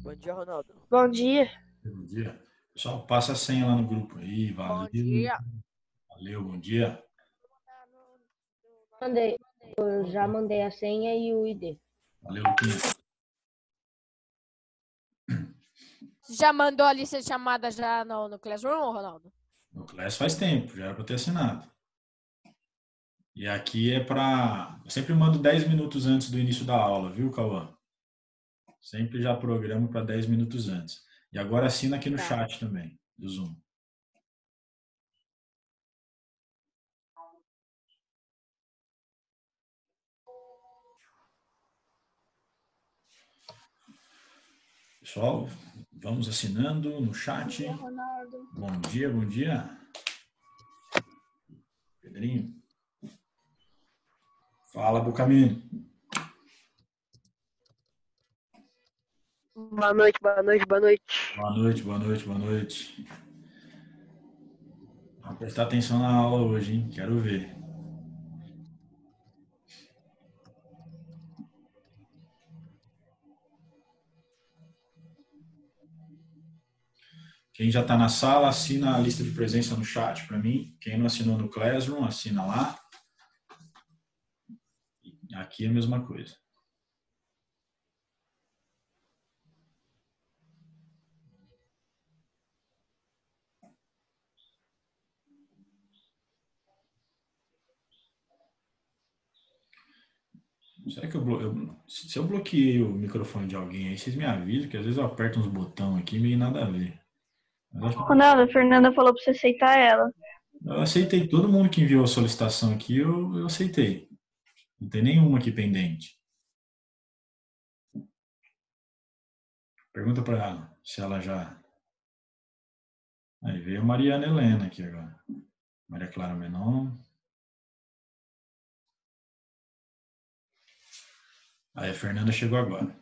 Bom dia, Ronaldo. Bom dia. Bom dia. Pessoal, passa a senha lá no grupo aí. Valeu. Bom dia. Valeu, bom dia. Eu já mandei a senha e o ID. Valeu, Luquinha. Você já mandou a lista de chamada já no Classroom, Ronaldo? No Class faz tempo, já era para ter assinado. E aqui é para... Eu sempre mando 10 minutos antes do início da aula, viu, Cauã? Sempre já programo para 10 minutos antes. E agora assina aqui no chat também, do Zoom. Pessoal, vamos assinando no chat. Bom dia, Ronaldo. Bom dia, bom dia. Pedrinho. Fala, Bucamino. Boa noite, boa noite, boa noite. Boa noite, boa noite, boa noite. Vamos prestar atenção na aula hoje, hein? Quero ver. Quem já está na sala, assina a lista de presença no chat para mim. Quem não assinou no Classroom, assina lá. Aqui é a mesma coisa. Será que se eu bloqueei o microfone de alguém aí, vocês me avisam, que às vezes eu aperto uns botões aqui meio nada a ver. Ronaldo, a Fernanda falou pra você aceitar ela. Eu aceitei todo mundo que enviou a solicitação aqui, eu aceitei. Não tem nenhuma aqui pendente. Pergunta para ela se ela já... Aí veio a Mariana Helena aqui agora. Maria Clara Menon. Aí a Fernanda chegou agora.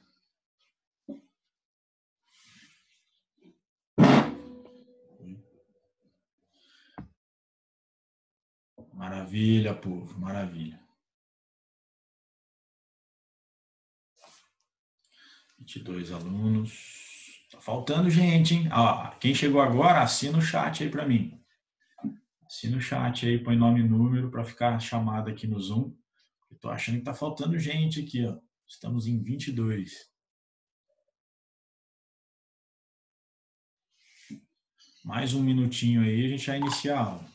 Maravilha, povo, maravilha. 22 alunos. Tá faltando gente, hein? Ó, quem chegou agora, assina o chat aí para mim. Assina o chat aí, põe nome e número para ficar chamado aqui no Zoom. Eu tô achando que tá faltando gente aqui, ó. Estamos em 22. Mais um minutinho aí, a gente já inicia a aula.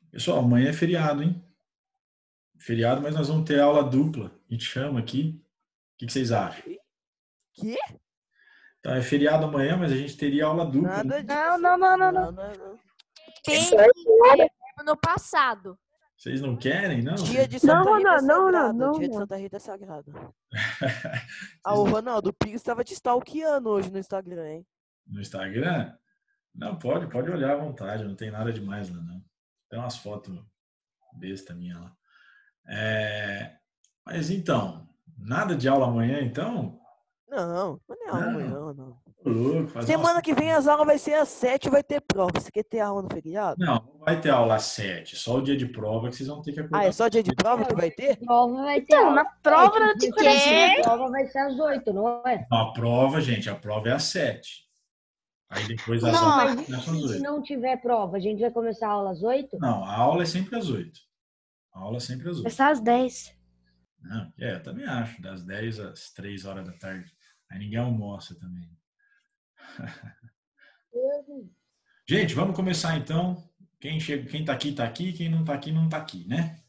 Pessoal, amanhã é feriado, hein? Feriado, mas nós vamos ter aula dupla. A gente chama aqui. O que vocês acham? Quê? Tá, é feriado amanhã, mas a gente teria aula dupla. Nada Né? disso. Não. Tem no passado. Vocês não querem, não? Dia de Santa Rita Sagrada. não. Dia de Santa Rita Sagrada. Ah, o Ronaldo, o Pix estava te stalkeando hoje no Instagram, hein? No Instagram? Não, pode olhar à vontade, não tem nada demais lá, não. Tem umas fotos besta minha lá. Mas então, nada de aula amanhã, então? Não é aula amanhã, não. Louco, Semana que vem as aulas vai ser às 7 e vai ter prova. Você quer ter aula no feriado? Não vai ter aula às 7, só o dia de prova que vocês vão ter que acordar. Ah, é só dia de prova que vai ter? Prova vai ter. Então, na prova da diferença. A prova vai ser às 8, não é? Não, a prova, gente, a prova é às 7. Aí depois as Não, aulas mas começam às se 8. não tiver prova, a gente vai começar a aula às 8? Não, a aula é sempre às 8. A aula é sempre às 8. Começar às 10. Não, eu também acho, das 10 às 3 horas da tarde. Aí ninguém almoça também. Gente, vamos começar então. Quem tá aqui, quem não tá aqui, né?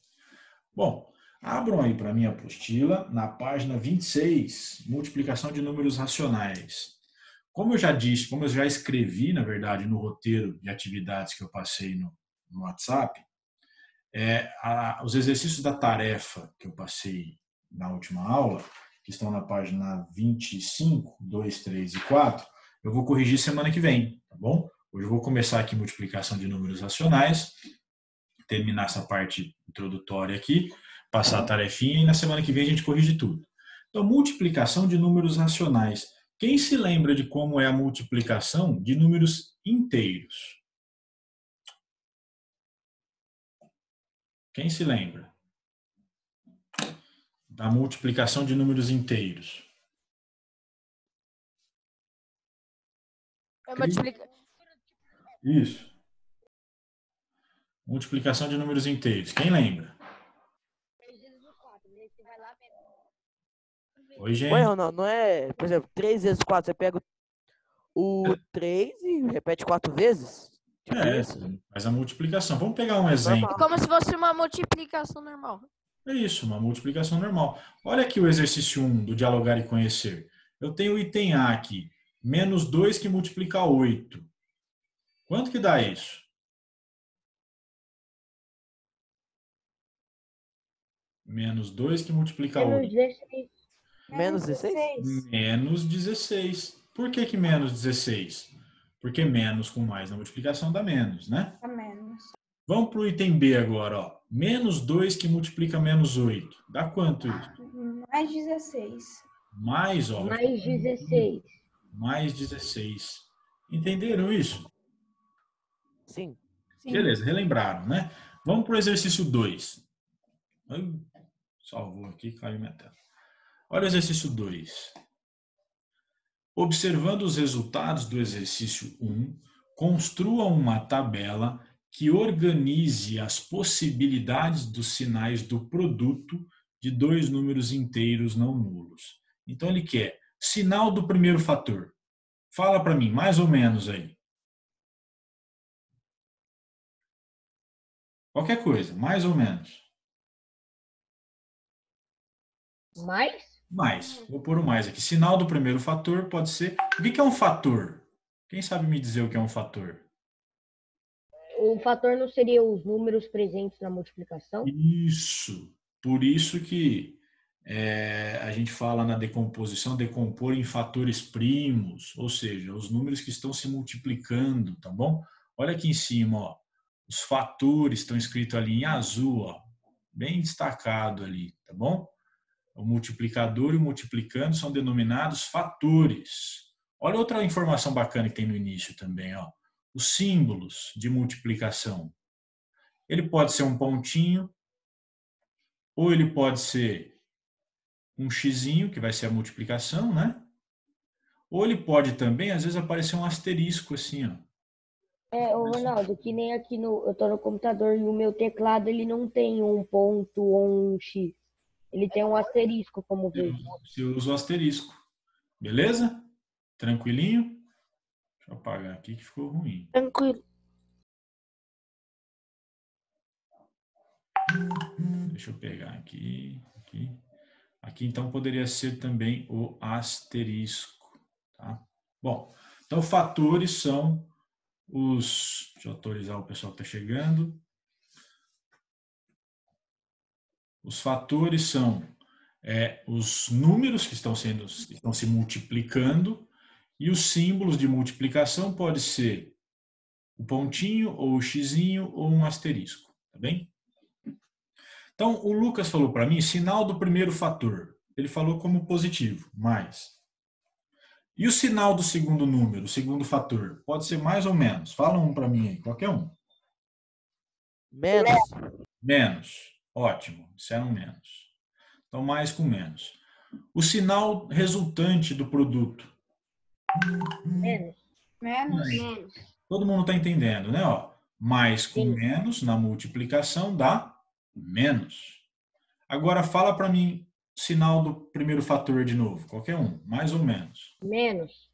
Bom, abram aí para mim a apostila na página 26, multiplicação de números racionais. Como eu já disse, como eu já escrevi, na verdade, no roteiro de atividades que eu passei no WhatsApp, os exercícios da tarefa que eu passei na última aula, que estão na página 25, 2, 3 e 4, eu vou corrigir semana que vem, tá bom? Hoje eu vou começar aqui multiplicação de números racionais, terminar essa parte introdutória aqui, passar a tarefinha e na semana que vem a gente corrige tudo. Então, multiplicação de números racionais. Quem se lembra de como é a multiplicação de números inteiros? Quem se lembra? Da multiplicação de números inteiros. Eu multiplico. Isso. Multiplicação de números inteiros. Quem lembra? Oi, Oi, gente. Ronaldo, não é, por exemplo, 3 vezes 4, você pega o 3 e repete 4 vezes? Tipo isso? Faz a multiplicação. Vamos pegar um É exemplo. como se fosse uma multiplicação normal. É isso, uma multiplicação normal. Olha aqui o exercício 1 do dialogar e conhecer. Eu tenho o item A aqui. Menos 2 que multiplica 8. Quanto que dá isso? Menos 2 que multiplica Menos 8. 16. Menos 16? Menos 16. Por que menos 16? Porque menos com mais na multiplicação dá menos, né? A menos. Vamos para o item B agora. Ó. Menos 2 que multiplica menos 8. Dá quanto isso? Mais 16. Mais, ó. Mais 16. Mais 16. Entenderam isso? Sim. Sim. Beleza, relembraram, né? Vamos para o exercício 2. Salvou aqui, caiu minha tela. Olha o exercício 2. Observando os resultados do exercício 1, construa uma tabela que organize as possibilidades dos sinais do produto de dois números inteiros não nulos. Então ele quer sinal do primeiro fator. Fala para mim, mais ou menos aí. Qualquer coisa, mais ou menos. Mais? Mais. Vou pôr o mais aqui. Sinal do primeiro fator pode ser... O que é um fator? Quem sabe me dizer o que é um fator? O fator não seria os números presentes na multiplicação? Isso. Por isso que a gente fala na decomposição, decompor em fatores primos, ou seja, os números que estão se multiplicando, tá bom? Olha aqui em cima, ó. Os fatores estão escritos ali em azul, ó, bem destacado ali, tá bom? O multiplicador e o multiplicando são denominados fatores. Olha outra informação bacana que tem no início também, ó. Os símbolos de multiplicação. Ele pode ser um pontinho, ou ele pode ser um xizinho, que vai ser a multiplicação, né? Ou ele pode também, às vezes, aparecer um asterisco assim, ó. Ô Ronaldo, que nem aqui eu tô no computador e o meu teclado ele não tem um ponto ou um X. Ele tem um asterisco, como vejo. Você usa o asterisco. Beleza? Tranquilinho? Deixa eu apagar aqui que ficou ruim. Tranquilo. Deixa eu pegar aqui. Aqui então poderia ser também o asterisco. Tá? Bom, então fatores são os... Deixa eu autorizar o pessoal que está chegando. Os fatores são os números que estão se multiplicando, e os símbolos de multiplicação pode ser o pontinho, ou o xizinho, ou um asterisco. Tá bem? Então, o Lucas falou para mim, sinal do primeiro fator. Ele falou como positivo, mais. E o sinal do segundo número, o segundo fator? Pode ser mais ou menos? Fala um para mim aí, qualquer um. Menos. Menos. Ótimo, isso era um menos. Então, mais com menos. O sinal resultante do produto. Menos. Menos. Todo mundo está entendendo, né? Ó, mais com Sim. menos na multiplicação dá menos. Agora fala para mim sinal do primeiro fator de novo, qualquer um, mais ou menos. Menos.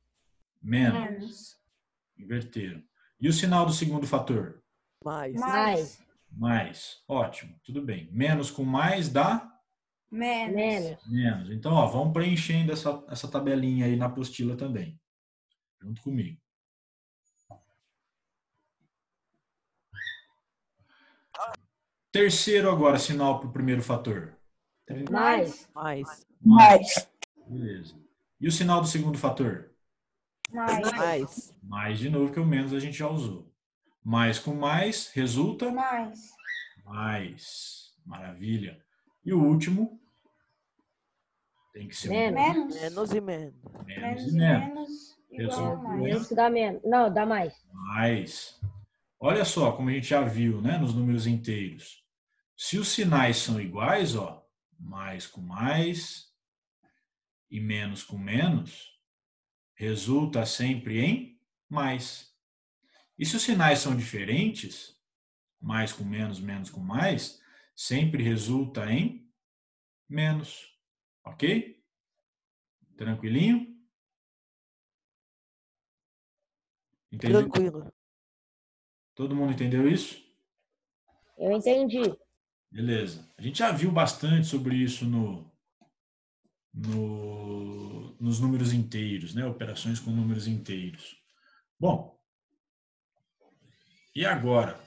Menos. Inverteram. E o sinal do segundo fator? Mais. Mais. Mais. Ótimo, tudo bem. Menos com mais dá Menos. Menos. menos. Então, ó, vamos preenchendo essa tabelinha aí na apostila também. Junto comigo. Terceiro agora, sinal para o primeiro fator. Mais. Mais. Mais. Beleza. E o sinal do segundo fator? Mais. Mais. Mais de novo, que o menos a gente já usou. Mais com mais resulta Mais. mais. Maravilha. E o último tem que ser Menos. Menos e menos. menos Menos e e menos. menos igual a Resolve mais. Isso dá menos. Não, dá mais. Mais. Olha só como a gente já viu, né, nos números inteiros. Se os sinais são iguais, ó, mais com mais e menos com menos, resulta sempre em mais. E se os sinais são diferentes, mais com menos, menos com mais, sempre resulta em menos. Ok? Tranquilinho? Entendeu? Tranquilo. Todo mundo entendeu isso? Eu entendi. Beleza. A gente já viu bastante sobre isso nos números inteiros, né? Operações com números inteiros. Bom, e agora?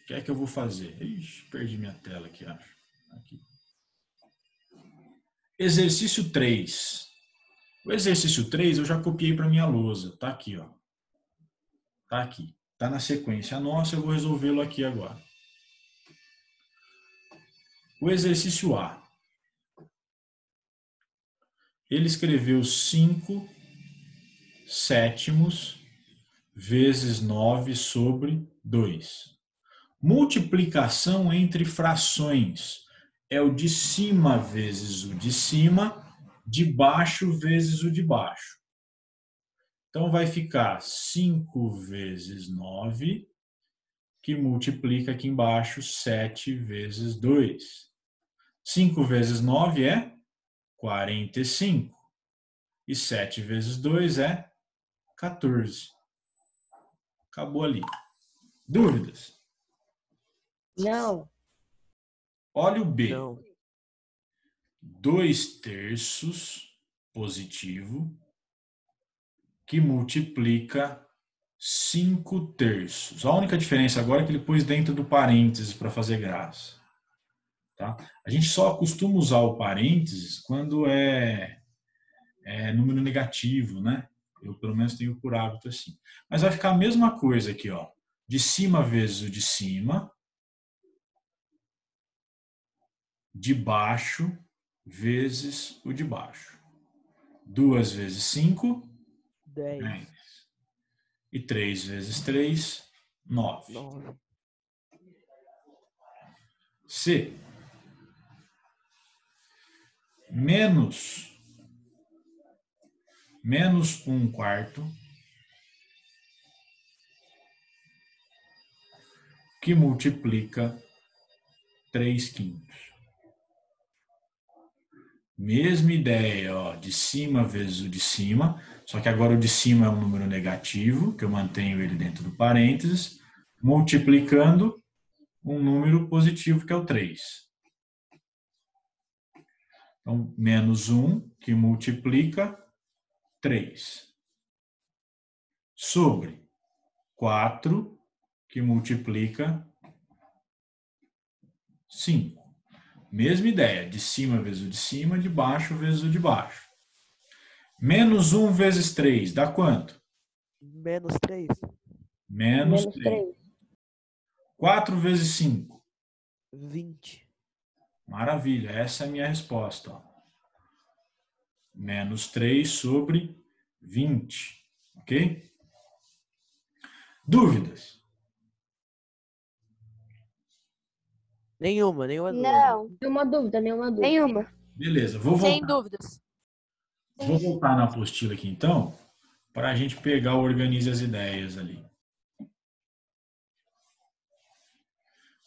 O que é que eu vou fazer? Ixi, perdi minha tela aqui, acho. Aqui. Exercício 3. O exercício 3 eu já copiei para minha lousa. Tá aqui, ó. Tá aqui. Tá na sequência nossa, eu vou resolvê-lo aqui agora. O exercício A. Ele escreveu 5 sétimos vezes 9 sobre 2. Multiplicação entre frações é o de cima vezes o de cima, de baixo vezes o de baixo. Então vai ficar 5 vezes 9, que multiplica aqui embaixo 7 vezes 2. 5 vezes 9 é 45. E 7 vezes 2 é 14. Acabou ali. Dúvidas? Não. Olha o B. Não. 2 terços positivo que multiplica 5 terços. A única diferença agora é que ele pôs dentro do parênteses para fazer graça. Tá? A gente só costuma usar o parênteses quando é número negativo, né? Eu, pelo menos, tenho por hábito assim. Mas vai ficar a mesma coisa aqui, ó. De cima vezes o de cima. De baixo vezes o de baixo. 2 vezes 5, 10. E 3 vezes 3, 9. 9. C. Menos 1 quarto que multiplica 3 quintos. Mesma ideia, ó, de cima vezes o de cima, só que agora o de cima é um número negativo, que eu mantenho ele dentro do parênteses, multiplicando um número positivo, que é o 3. Então, menos 1, que multiplica 3. Sobre 4, que multiplica 5. Mesma ideia, de cima vezes o de cima, de baixo vezes o de baixo. Menos 1 vezes 3, dá quanto? Menos 3. Menos 3. 4 vezes 5. 20. Maravilha, essa é a minha resposta. Ó. Menos 3 sobre 20. Ok? Dúvidas? Nenhuma dúvida. Não. Nenhuma dúvida, nenhuma dúvida. Nenhuma. Beleza, Sem dúvidas. vou voltar na apostila aqui então, para a gente pegar o Organize as Ideias ali.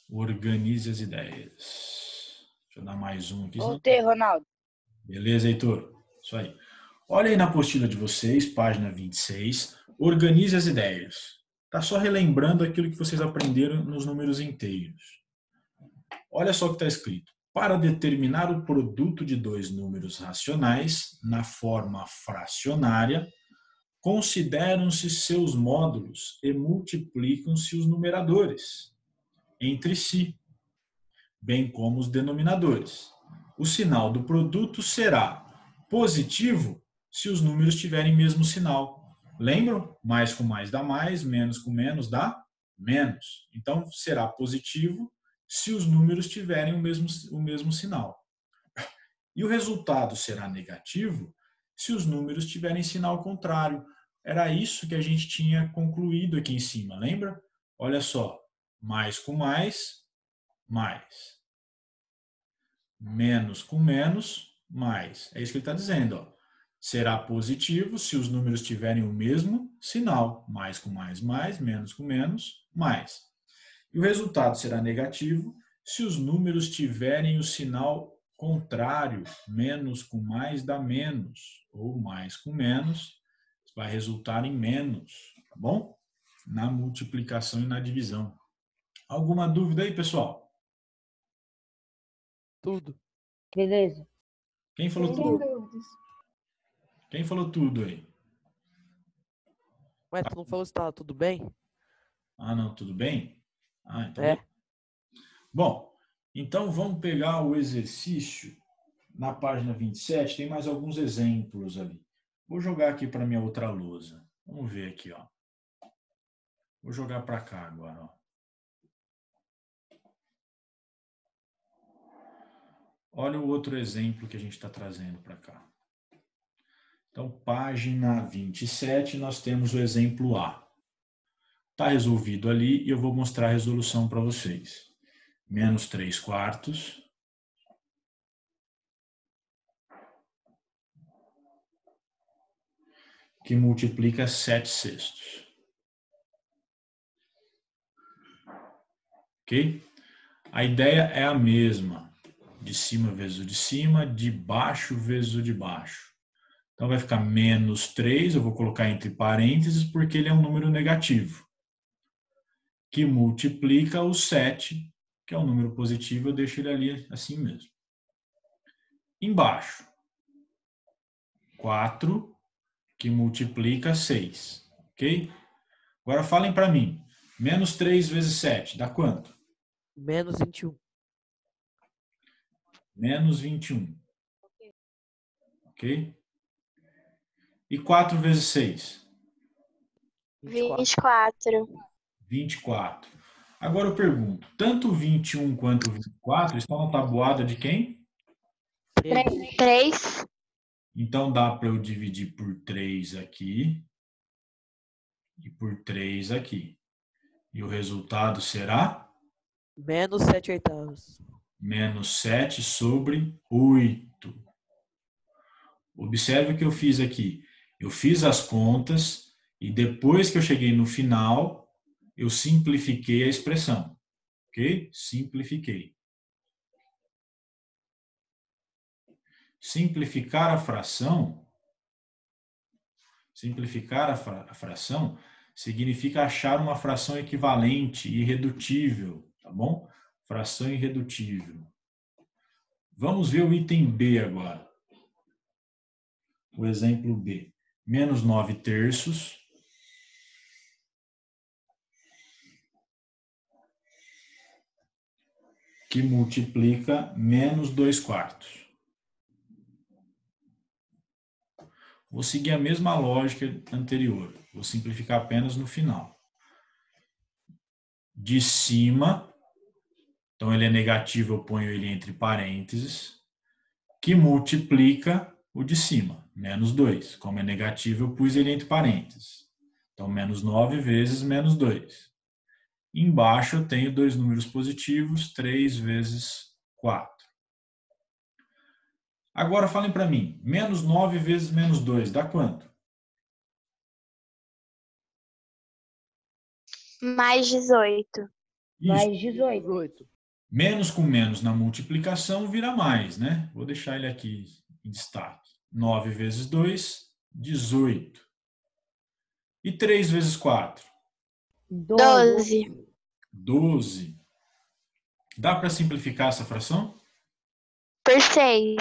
Organize as ideias. Deixa eu dar mais um aqui. Voltei, Ronaldo. Beleza, Heitor? Isso aí. Olha aí na apostila de vocês, página 26. Organize as ideias. Tá só relembrando aquilo que vocês aprenderam nos números inteiros. Olha só o que está escrito. Para determinar o produto de dois números racionais na forma fracionária, consideram-se seus módulos e multiplicam-se os numeradores entre si, bem como os denominadores. O sinal do produto será positivo se os números tiverem mesmo sinal. Lembram? Mais com mais dá mais, menos com menos dá menos. Então, será positivo se os números tiverem o mesmo sinal. E o resultado será negativo se os números tiverem sinal contrário. Era isso que a gente tinha concluído aqui em cima, lembra? Olha só, mais com mais, mais. menos com menos, mais. É isso que ele está dizendo, ó. Será positivo se os números tiverem o mesmo sinal. Mais com mais, menos com menos, mais. E o resultado será negativo se os números tiverem o sinal contrário. Menos com mais dá menos. Ou mais com menos vai resultar em menos. Tá bom? Na multiplicação e na divisão. Alguma dúvida aí, pessoal? Tudo. Beleza. Quem falou Sem tudo? dúvidas. Quem falou tudo aí? Mas tu não falou se tava tudo bem? Ah, não, tudo bem? Ah, então. É. Bom, então vamos pegar o exercício na página 27, tem mais alguns exemplos ali. Vou jogar aqui para minha outra lousa. Vamos ver aqui, ó. Vou jogar para cá agora, ó. Olha o outro exemplo que a gente está trazendo para cá. Então, página 27, nós temos o exemplo A. Está resolvido ali e eu vou mostrar a resolução para vocês. Menos 3/4. Que multiplica 7/6. Ok? A ideia é a mesma. De cima vezes o de cima, de baixo vezes o de baixo. Então vai ficar menos 3, eu vou colocar entre parênteses porque ele é um número negativo. Que multiplica o 7, que é um número positivo, eu deixo ele ali assim mesmo. Embaixo, 4, que multiplica 6. Ok? Agora falem para mim. Menos 3 vezes 7, dá quanto? Menos 21. Menos 21. Ok? E 4 vezes 6? 24. 24. Agora eu pergunto, tanto 21 quanto 24 estão na tabuada de quem? 13. 3. Então dá para eu dividir por 3 aqui e por 3 aqui. E o resultado será? Menos 7/8. Menos 7 sobre 8. Observe o que eu fiz aqui. Eu fiz as contas e depois que eu cheguei no final, eu simplifiquei a expressão. Ok? Simplifiquei. Simplificar a fração significa achar uma fração equivalente e irredutível, tá bom? Fração irredutível. Vamos ver o item B agora. O exemplo B. Menos 9/3. Que multiplica menos 2/4. Vou seguir a mesma lógica anterior. Vou simplificar apenas no final. De cima, então ele é negativo, eu ponho ele entre parênteses, que multiplica o de cima, menos 2. Como é negativo, eu pus ele entre parênteses. Então, menos 9 vezes menos 2. Embaixo eu tenho dois números positivos, 3 vezes 4. Agora falem para mim, menos 9 vezes menos 2 dá quanto? Mais 18. Isso. Mais 18. 18. Menos com menos na multiplicação vira mais, né? Vou deixar ele aqui em destaque. 9 vezes 2, 18. E 3 vezes 4? 12. 12. Dá para simplificar essa fração? Por 6.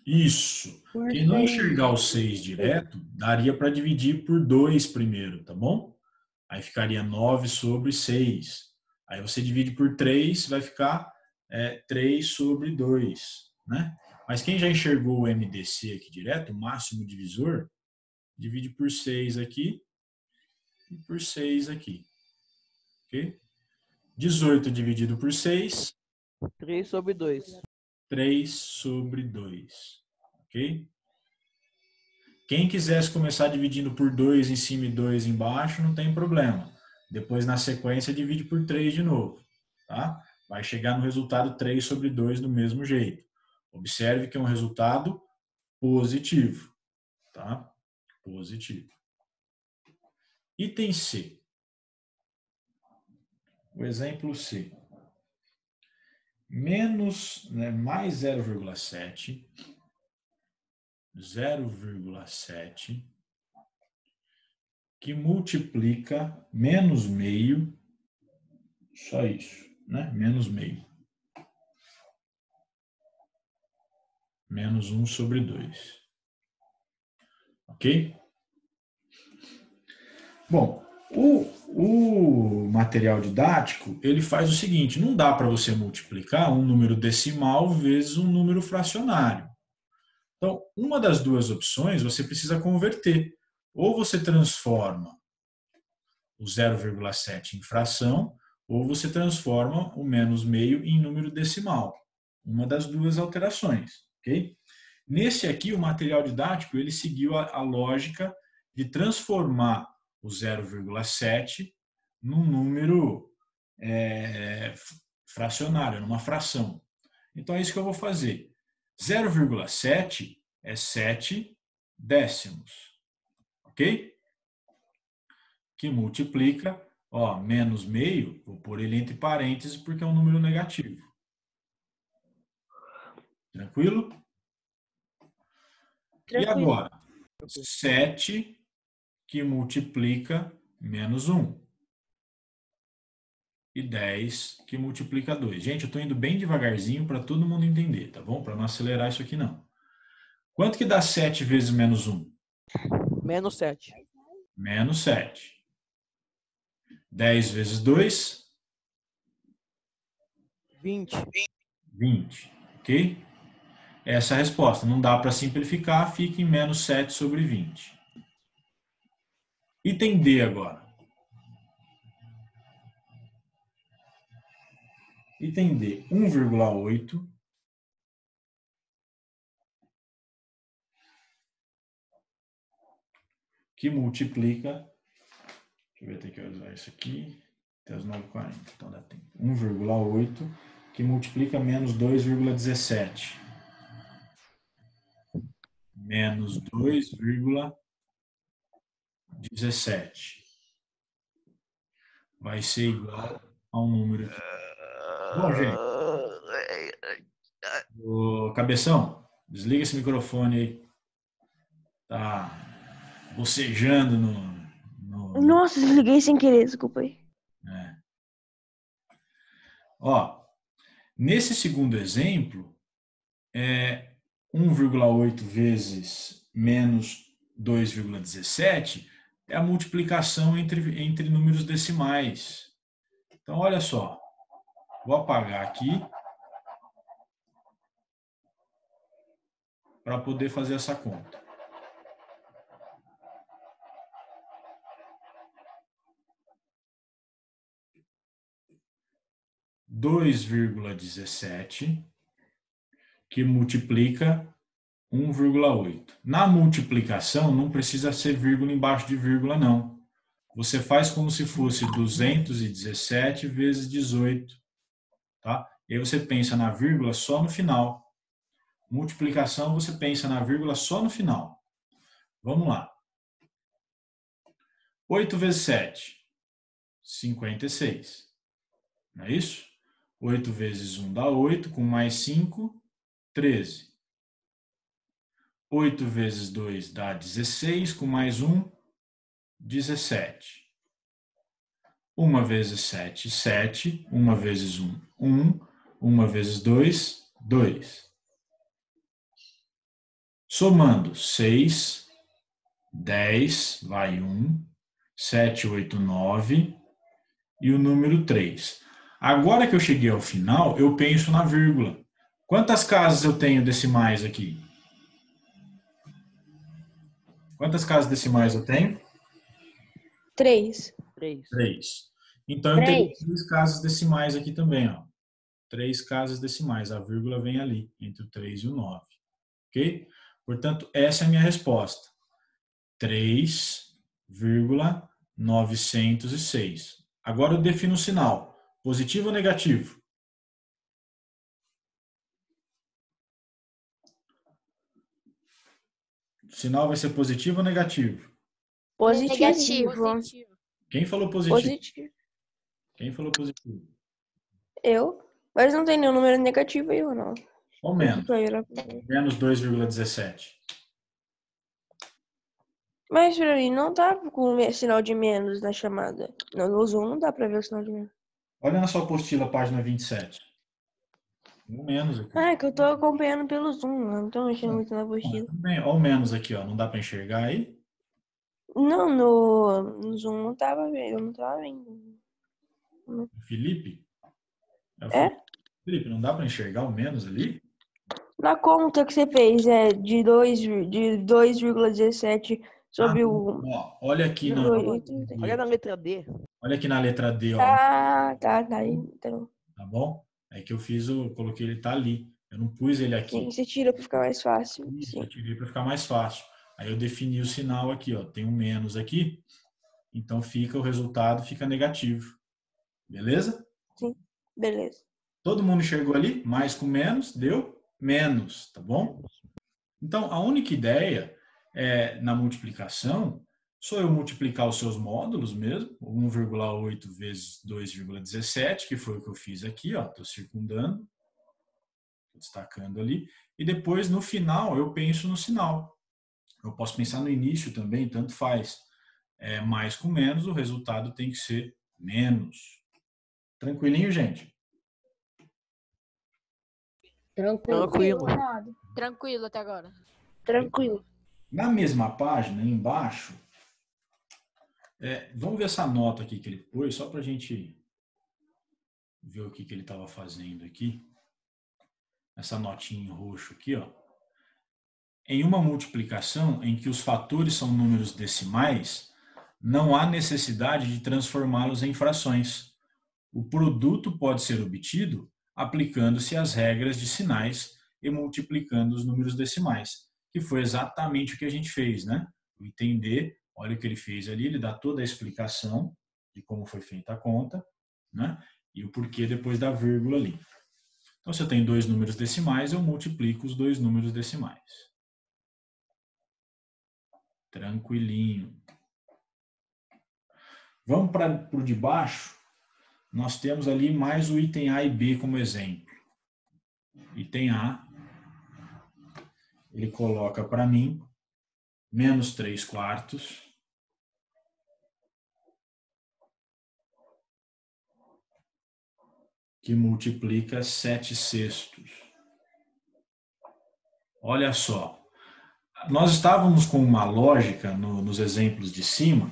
Isso. Por Quem não 6. enxergar o 6 direto, daria para dividir por 2 primeiro, tá bom? Aí ficaria 9 sobre 6. Aí você divide por 3, vai ficar 3 sobre 2, né? Mas quem já enxergou o MDC aqui direto, o máximo divisor, divide por 6 aqui e por 6 aqui. Ok? 18 dividido por 6. 3 sobre 2. 3 sobre 2. Ok? Quem quisesse começar dividindo por 2 em cima e 2 embaixo, não tem problema. Depois, na sequência, divide por 3 de novo. Tá? vai chegar no resultado 3 sobre 2 do mesmo jeito. Observe que é um resultado positivo, tá? Positivo. Item C. O exemplo C. Mais 0,7, 0,7, que multiplica menos meio, só isso, né? Menos meio. Menos 1 sobre 2. Ok? Bom, o material didático, ele faz o seguinte, não dá para você multiplicar um número decimal vezes um número fracionário. Então, uma das duas opções você precisa converter. Ou você transforma o 0,7 em fração, ou você transforma o menos meio em número decimal. Uma das duas alterações, ok? Nesse aqui, o material didático, ele seguiu a lógica de transformar o 0,7 num número fracionário, numa fração. Então, é isso que eu vou fazer. 0,7 é 7 décimos, ok? Que multiplica, ó, menos meio, vou pôr ele entre parênteses porque é um número negativo. Tranquilo? E agora? 7 que multiplica menos 1. E 10 que multiplica 2. Gente, eu estou indo bem devagarzinho para todo mundo entender, tá bom? Para não acelerar isso aqui, não. Quanto que dá 7 vezes menos 1? Menos 7. Menos 7. 10 vezes 2? 20. 20. Ok? Essa é a resposta. Não dá para simplificar, fica em menos 7 sobre 20. Item D agora. Item D, 1,8 que multiplica, deixa eu ver, tem que usar isso aqui, até as 9h40, então dá tempo. 1,8 que multiplica menos 2,17. Menos 2,17. Vai ser igual a um número aqui. Bom, gente. Ô, Cabeção, desliga esse microfone aí. Tá bocejando no... Nossa, desliguei sem querer, desculpa aí. Ó, nesse segundo exemplo, 1,8 vezes menos 2,17 é a multiplicação entre números decimais. Então, olha só. Vou apagar aqui para poder fazer essa conta. (2,17) que multiplica 1,8. Na multiplicação, não precisa ser vírgula embaixo de vírgula, não. Você faz como se fosse 217 vezes 18. Tá? E aí você pensa na vírgula só no final. Multiplicação, você pensa na vírgula só no final. Vamos lá. 8 vezes 7, 56. Não é isso? 8 vezes 1 dá 8, com mais 5, 13. 8 vezes 2 dá 16, com mais 1, 17. 1 vezes 7, 7. 1 vezes 1, 1. 1 vezes 2, 2. Somando 6, 10, vai 1, 7, 8, 9 e o número 3. Agora que eu cheguei ao final, eu penso na vírgula. Quantas casas eu tenho decimais aqui? Quantas casas decimais eu tenho? 3. 3. 3. Então eu tenho 3 casas decimais aqui também, ó. 3 casas decimais. A vírgula vem ali, entre o 3 e o 9. Ok? Portanto, essa é a minha resposta. 3,906. Agora eu defino o sinal. Positivo ou negativo? O sinal vai ser positivo ou negativo? Positivo. Positivo. Quem falou positivo? Positivo. Quem falou positivo? Eu. Mas não tem nenhum número negativo aí, ou não? Ou menos? Foi eu. Menos 2,17. Mas pra mim não tá com o sinal de menos na chamada. No Zoom não dá pra ver o sinal de menos. Olha na sua apostila, página 27. Um menos aqui. Ah, é que eu tô acompanhando pelo Zoom, não tô mexendo muito na apostila. Tudo bem. Olha o menos aqui, ó. Não dá para enxergar aí? Não, no Zoom não tava vendo, eu não tava vendo. Felipe? o É? Felipe, não dá para enxergar o menos ali? Na conta que você fez, de 2,17 sobre o... Ó, olha aqui Olha na letra D. olha aqui na letra D, ó. Tá. Então, Tá bom? É que eu coloquei ele tá ali. Eu não pus ele aqui. sim, você tira pra ficar mais fácil. Isso, Sim. eu tirei para ficar mais fácil. Aí eu defini o sinal aqui, ó. Tem um menos aqui. Então o resultado fica negativo. Beleza? Beleza. Todo mundo enxergou ali? Mais com menos, deu menos, tá bom? Então, a única ideia na multiplicação sou eu multiplicar os seus módulos mesmo, 1,8 vezes 2,17, que foi o que eu fiz aqui, ó, estou circundando, tô destacando ali, e depois no final eu penso no sinal. Eu posso pensar no início também, tanto faz. Mais com menos, o resultado tem que ser menos. Tranquilinho, gente? Tranquilo. Ronaldo. Tranquilo até agora. Tranquilo. Na mesma página, embaixo, vamos ver essa nota aqui que ele pôs, só para a gente ver o que ele estava fazendo aqui. Essa notinha em roxo aqui, ó. Em uma multiplicação em que os fatores são números decimais, não há necessidade de transformá-los em frações. O produto pode ser obtido aplicando-se as regras de sinais e multiplicando os números decimais, que foi exatamente o que a gente fez, né? Entender, olha o que ele fez ali, ele dá toda a explicação de como foi feita a conta, né? E o porquê depois da vírgula ali. Então, se eu tenho dois números decimais, eu multiplico os dois números decimais. Tranquilinho. Vamos para o de baixo. Nós temos ali mais o item A e B como exemplo. Item A, ele coloca para mim menos 3/4 que multiplica 7/6. Olha só, nós estávamos com uma lógica nos exemplos de cima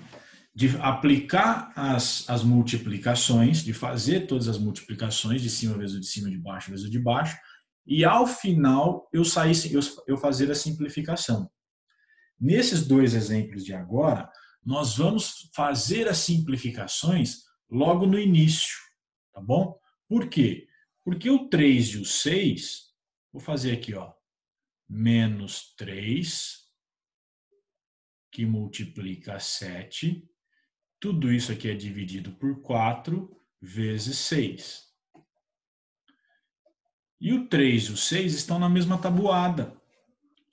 de aplicar as multiplicações, de fazer todas as multiplicações de cima vezes o de cima, de baixo vezes o de baixo, e ao final eu fazer a simplificação. Nesses dois exemplos de agora, nós vamos fazer as simplificações logo no início, tá bom? Por quê? Porque o 3 e o 6, vou fazer aqui, ó, menos 3, que multiplica 7, tudo isso aqui é dividido por 4 vezes 6. E o 3 e o 6 estão na mesma tabuada.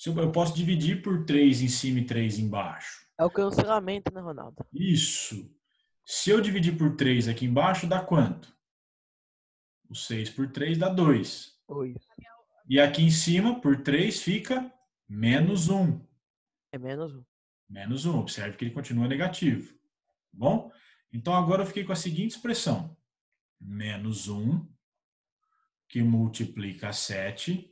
Eu posso dividir por 3 em cima e 3 embaixo. É o cancelamento, né, Ronaldo? Isso. Se eu dividir por 3 aqui embaixo, dá quanto? O 6 por 3 dá 2. 2. E aqui em cima, por 3, fica menos 1. É menos 1. Menos 1. Observe que ele continua negativo. Bom? Então, agora eu fiquei com a seguinte expressão. Menos 1, que multiplica 7,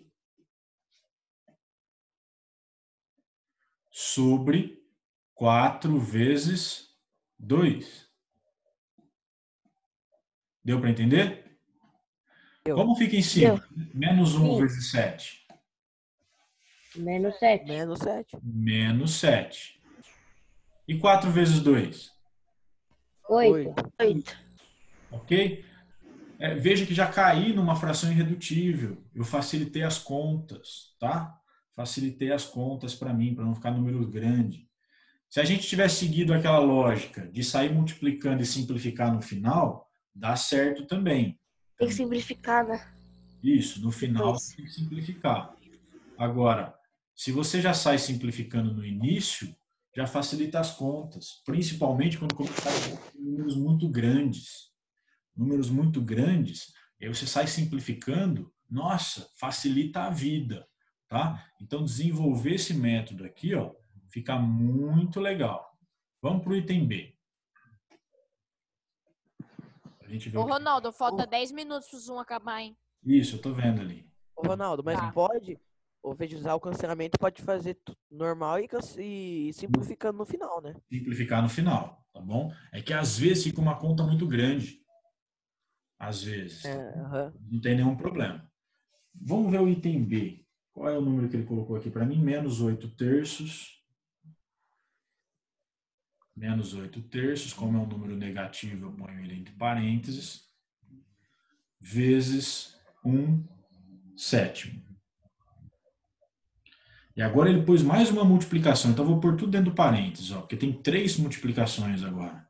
sobre 4 vezes 2. Deu para entender? Deu. Como fica em cima? Menos 1 vezes 7. Menos 7. Menos 7. Menos 7. E 4 vezes 2? 8. 8. Ok? Veja que já caí numa fração irredutível. Eu facilitei as contas, tá? Facilitei as contas para mim, para não ficar número grande. Se a gente tivesse seguido aquela lógica de sair multiplicando e simplificar no final, dá certo também. Tem que simplificar, né? Isso, no final Depois. tem que simplificar. Agora, Se você já sai simplificando no início, já facilita as contas, principalmente quando começar com números muito grandes. Números muito grandes, aí você sai simplificando, nossa, facilita a vida, tá? Então, desenvolver esse método aqui, ó, fica muito legal. Vamos para o item B. A gente vê Ô, o que... Ronaldo, falta 10 minutos pro Zoom acabar, hein? Isso, eu tô vendo ali. Ô, Ronaldo, mas Tá. pode, ao invés de usar o cancelamento, pode fazer normal e simplificando no final, né? Simplificar no final, tá bom? É que às vezes fica uma conta muito grande. Às vezes. Aham. Não tem nenhum problema. Vamos ver o item B. Qual é o número que ele colocou aqui para mim? Menos 8 terços. Menos 8 terços, como é um número negativo, eu ponho ele entre parênteses. Vezes 1 sétimo. E agora ele pôs mais uma multiplicação. Então, eu vou pôr tudo dentro do parênteses, ó, porque tem 3 multiplicações agora.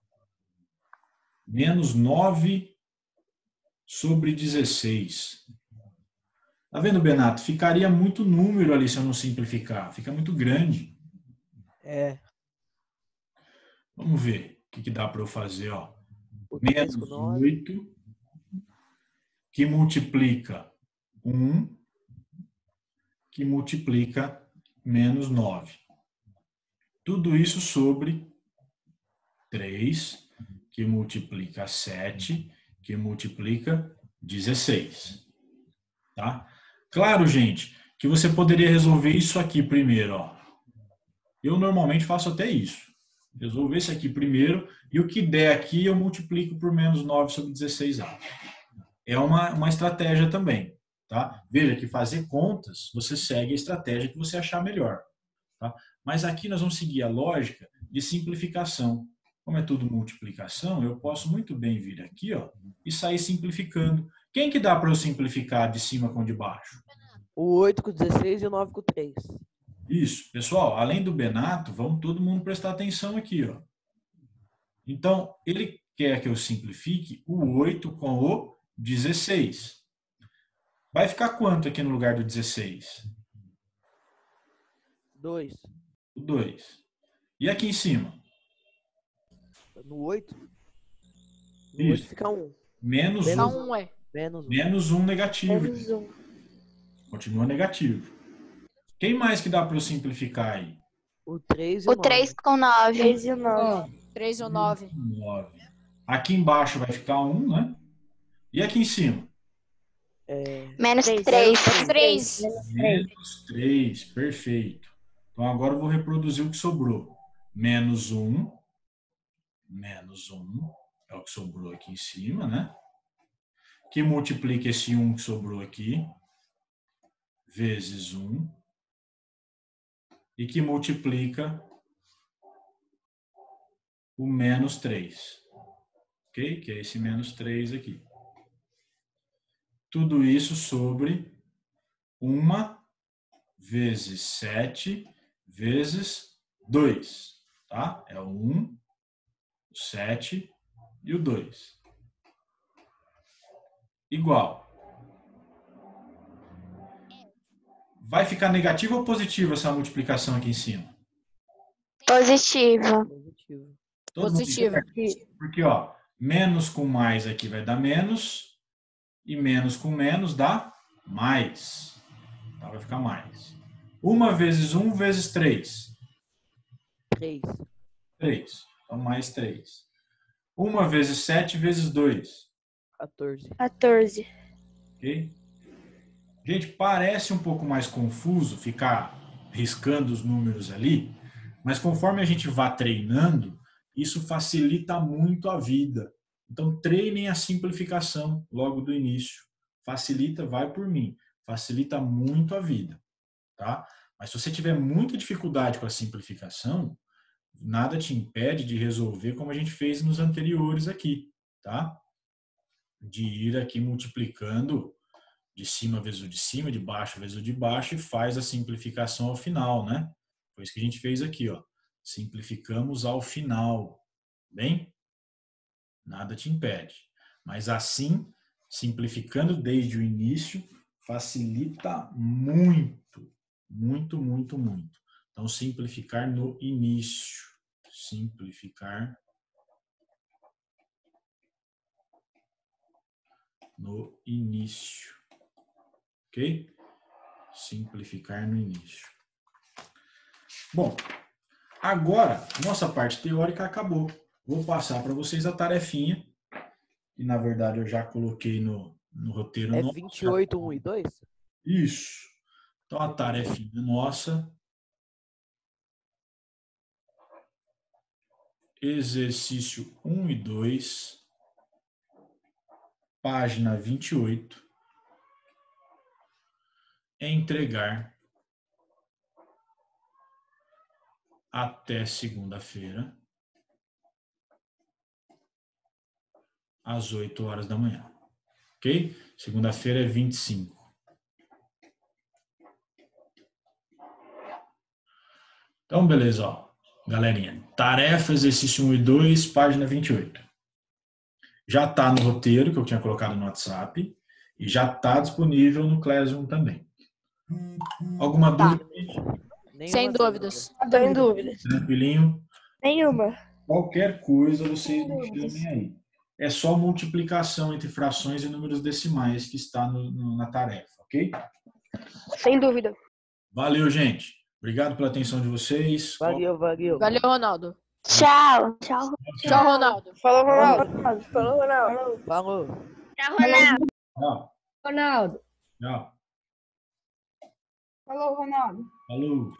Menos 9 sobre 16. Tá vendo, Benato? Ficaria muito número ali se eu não simplificar. Fica muito grande. É. Vamos ver o que dá para eu fazer. Ó. O 3 com Menos 9. 8, que multiplica 1, que multiplica menos 9. Tudo isso sobre 3, que multiplica 7, que multiplica 16. Tá? Claro, gente, que você poderia resolver isso aqui primeiro. Ó. Eu normalmente faço até isso. Resolver isso aqui primeiro e o que der aqui eu multiplico por menos 9 sobre 16A. É uma estratégia também. Tá? Veja que fazer contas, você segue a estratégia que você achar melhor. Tá? Mas aqui nós vamos seguir a lógica de simplificação. Como é tudo multiplicação, eu posso muito bem vir aqui, ó, e sair simplificando. Quem que dá para eu simplificar de cima com de baixo? O 8 com 16 e o 9 com 3. Isso. Pessoal, além do Benato, vamos todo mundo prestar atenção aqui, ó. Então, ele quer que eu simplifique o 8 com o 16. Vai ficar quanto aqui no lugar do 16? 2. O 2. E aqui em cima? No 8? No Isso. 8 fica 1. Menos Só 1. um, ué. Menos 1. Menos 1 negativo. Menos 1. Continua negativo. Quem mais que dá para eu simplificar aí? O 3 e o O 9. 3 com 9. 3 e o 9. 3 ou 9. 9. Aqui embaixo vai ficar 1, né? E aqui em cima? Menos Três. 3. 3. Menos 3. Perfeito. Então agora eu vou reproduzir o que sobrou. Menos 1. Menos 1. É o que sobrou aqui em cima, né? Que multiplica esse 1 que sobrou aqui. Vezes 1. E que multiplica o menos 3. Ok? Que é esse menos 3 aqui. Tudo isso sobre 1 vezes 7 vezes 2. Tá? É o 1, o 7 e o 2. Igual. Vai ficar negativa ou positiva essa multiplicação aqui em cima? Positiva. Positivo. Todo mundo Positivo. entende? Porque, ó, menos com mais aqui vai dar menos. E menos com menos dá mais. Tá? Vai ficar mais. 1 vezes 1 vezes 3. 3. 3. Então, mais 3. 1 vezes 7 vezes 2. 14. 14. Ok? Gente, parece um pouco mais confuso ficar riscando os números ali, mas conforme a gente vá treinando, isso facilita muito a vida. Então, treinem a simplificação logo do início. Facilita, vai por mim. Facilita muito a vida, tá? Mas se você tiver muita dificuldade com a simplificação, nada te impede de resolver como a gente fez nos anteriores aqui, tá? De ir aqui multiplicando de cima vezes o de cima, de baixo vezes o de baixo e faz a simplificação ao final, né? Foi isso que a gente fez aqui, ó. Simplificamos ao final, bem? Nada te impede. Mas assim, simplificando desde o início, facilita muito, Muito, muito, muito. Então, simplificar no início. Simplificar no início. Ok? Simplificar no início. Bom, agora, nossa parte teórica acabou. Vou passar para vocês a tarefinha. E, na verdade, eu já coloquei no roteiro. É nosso. 28, 1 e 2? Isso. Então, a tarefinha nossa. Exercício 1 e 2. Página 28. Entregar até segunda-feira, às 8 horas da manhã. Ok? Segunda-feira é 25. Então, beleza, ó. Galerinha, tarefa, exercício 1 e 2, página 28. Já está no roteiro que eu tinha colocado no WhatsApp e já está disponível no Classroom também. Alguma dúvida? Sem dúvidas. Sem dúvida. Tranquilinho? Nenhuma. Qualquer coisa vocês me chamem aí. É só multiplicação entre frações e números decimais que está na tarefa, ok? Sem dúvida. Valeu, gente. Obrigado pela atenção de vocês. Valeu. Valeu, Ronaldo. Tchau. Tchau. Tchau, Ronaldo. Falou, Ronaldo. Falou, Ronaldo. Falou. Tchau, Ronaldo. Tchau. Ronaldo. Tchau. Falou, Ronaldo. Falou.